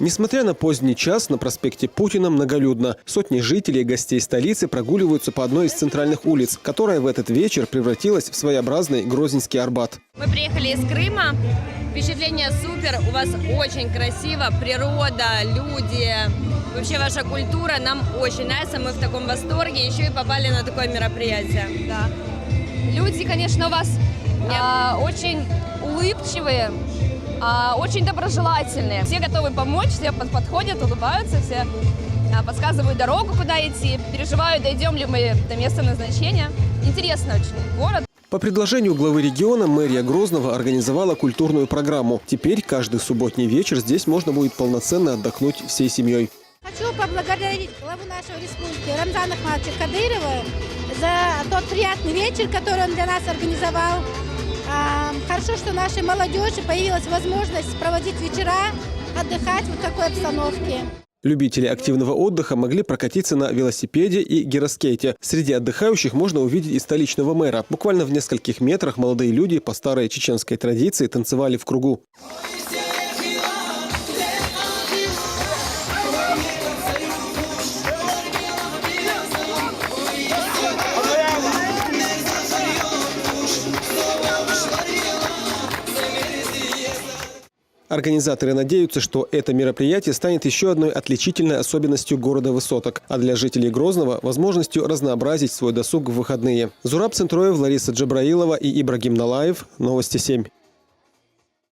Несмотря на поздний час, на проспекте Путина многолюдно. Сотни жителей и гостей столицы прогуливаются по одной из центральных улиц, которая в этот вечер превратилась в своеобразный Грозненский Арбат. Мы приехали из Крыма. Впечатление супер. У вас очень красиво. Природа, люди. Вообще ваша культура нам очень нравится. Мы в таком восторге. Еще и попали на такое мероприятие. Да. Люди, конечно, у вас очень улыбчивые. Очень доброжелательные. Все готовы помочь, все подходят, улыбаются, все подсказывают дорогу, куда идти, переживают, дойдем ли мы до места назначения. Интересно очень город. По предложению главы региона мэрия Грозного организовала культурную программу. Теперь каждый субботний вечер здесь можно будет полноценно отдохнуть всей семьей. Хочу поблагодарить главу нашей республики Рамзана Ахматовича Кадырова за тот приятный вечер, который он для нас организовал. Хорошо, что нашей молодежи появилась возможность проводить вечера, отдыхать в такой обстановке. Любители активного отдыха могли прокатиться на велосипеде и гироскейте. Среди отдыхающих можно увидеть и столичного мэра. Буквально в нескольких метрах молодые люди по старой чеченской традиции танцевали в кругу. Организаторы надеются, что это мероприятие станет еще одной отличительной особенностью города высоток, а для жителей Грозного – возможностью разнообразить свой досуг в выходные. Зураб Центроев, Лариса Джабраилова и Ибрагим Налаев. Новости 7.